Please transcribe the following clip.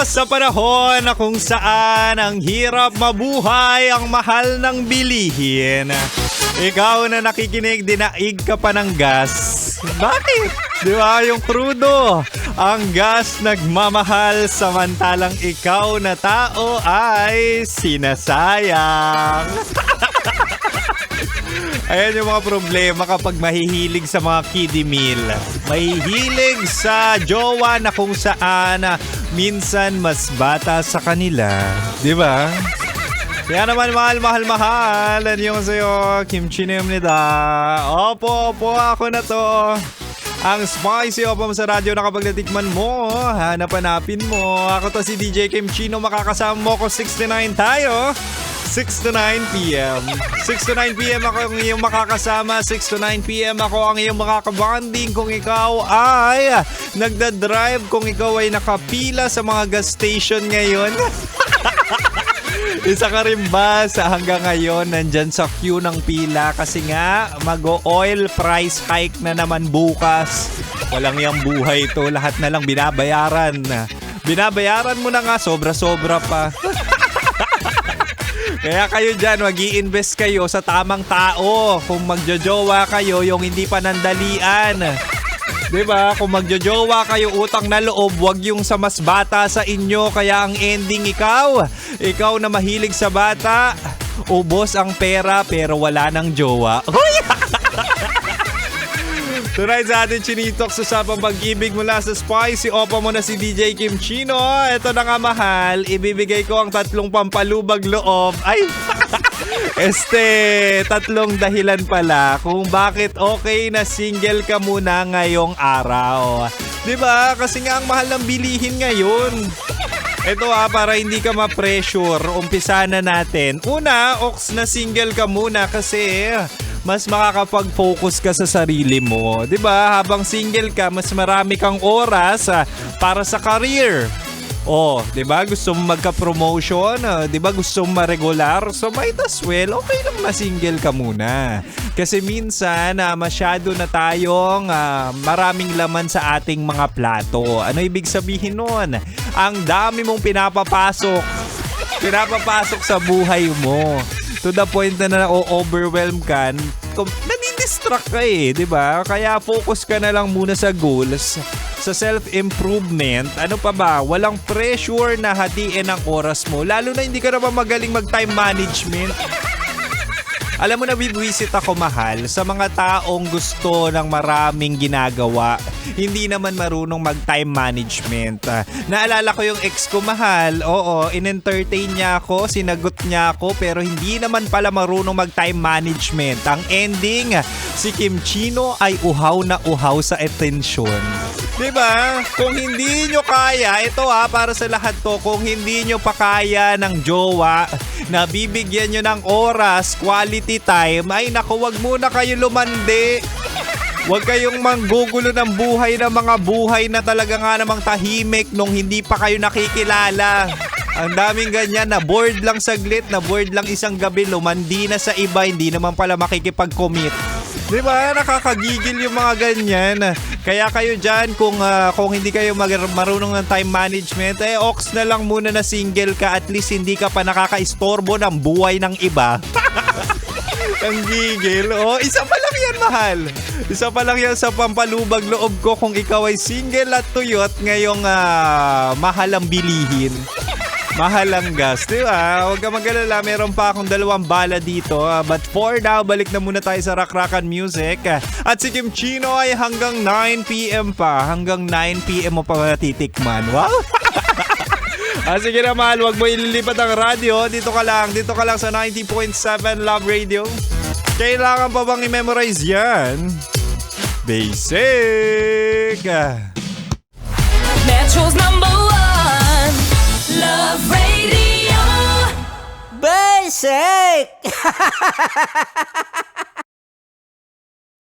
Sa panahon na kung saan ang hirap mabuhay, ang mahal ng bilihin, ikaw na nakikinig, dinaig ka pa ng gas. Bakit? Di ba? Yung crudo. Ang gas nagmamahal samantalang ikaw na tao ay sinasayang. Ayan yung mga problema kapag mahihilig sa mga kiddie meal. Mahihilig sa jowa na kung saan minsan mas bata sa kanila. Di ba? Kaya naman mahal. Ano yung sa'yo? Kimchi Nimnida. Opo, ako na to. Ang spicy opo sa radyo na kapag natikman mo, hanap-hanapin mo. Ako to si DJ Kimchino, makakasama mo ko 69 tayo. 6 to 9 p.m. 6 to 9 p.m. ako ang iyong makakasama. 6 to 9 p.m. ako ang iyong makakabanding kung ikaw ay nagdadrive, kung ikaw ay nakapila sa mga gas station ngayon. Isa ka rin ba sa hanggang ngayon nandyan sa queue ng pila kasi nga mag-oil price hike na naman bukas. Walang yung buhay to, lahat na lang binabayaran. Binabayaran mo na nga, sobra-sobra pa. Kaya kayo dyan, mag-i-invest kayo sa tamang tao. Kung magjojowa kayo, yung hindi pa nandalian. Diba? Kung magjojowa kayo, utang na loob, wag yung sa mas bata sa inyo. Kaya ang ending ikaw na mahilig sa bata, ubos ang pera pero wala nang jowa. Tonight sa atin chinitok sa usapang pag-ibig mula sa Spicy Opa mo na si DJ Kimchino. Ito na nga mahal, ibibigay ko ang 3 pampalubag loob. Ay, 3 dahilan pala kung bakit okay na single ka muna ngayong araw. Diba? Kasi nga ang mahal ng bilihin ngayon. Ito para hindi ka ma-pressure, umpisa na natin. Una, oks na single ka muna kasi mas makakapag-focus ka sa sarili mo. 'Di ba? Habang single ka, mas marami kang oras para sa career. 'di ba? Gusto mo magka-promotion, 'di ba? Gusto mo ma-regular, so might as well okay lang na single ka muna. Kasi minsan masyado na tayong maraming laman sa ating mga plato. Ano ibig sabihin nun? Ang dami mong pinapapasok sa buhay mo. To the point na na-overwhelm ka, nadidistract ka di ba? Kaya focus ka na lang muna sa goals, sa self-improvement. Ano pa ba? Walang pressure na hatiin ang oras mo. Lalo na hindi ka naman magaling mag-time management. Alam mo na, bibwisit ako mahal sa mga taong gusto ng maraming ginagawa. Hindi naman marunong mag-time management. Naalala ko yung ex ko mahal. Oo, in-entertain niya ako, sinagot niya ako, pero hindi naman pala marunong mag-time management. Ang ending, si Kimchino ay uhaw na uhaw sa atensyon. Diba? Kung hindi nyo kaya, ito para sa lahat to, kung hindi nyo pa kaya ng jowa na bibigyan nyo ng oras, quality time, ay naku, wag muna kayo lumandi. Huwag kayong manggugulo ng buhay ng mga buhay na talaga nga namang tahimik nung hindi pa kayo nakikilala. Ang daming ganyan na bored lang saglit, na bored lang isang gabi, lumandi na sa iba, hindi naman pala makikipag-commit. Diba? Nakakagigil yung mga ganyan. Kaya kayo dyan, kung hindi kayo marunong ng time management, ox na lang muna na single ka, at least hindi ka pa nakaka-istorbo ng buhay ng iba. Ang gigil. Isa pa lang yan, mahal. Isa pa lang yan sa pampalubag loob ko kung ikaw ay single at tuyot ngayong mahal ang bilihin. Mahal ang gas, di ba? Huwag ka mag-alala, meron pa akong 2 bala dito. But for now, balik na muna tayo sa Rakrakan Music. At si Kimchino ay hanggang 9 p.m. pa. Hanggang 9 p.m. mo pa matitikman. Wow! Sige na, mahal, huwag mo ililipat ang radyo. Dito ka lang sa 90.7 Love Radio. Kailangan pa bang i-memorize yan? Basic! Metro's #1 Love Radio. 'Basic'!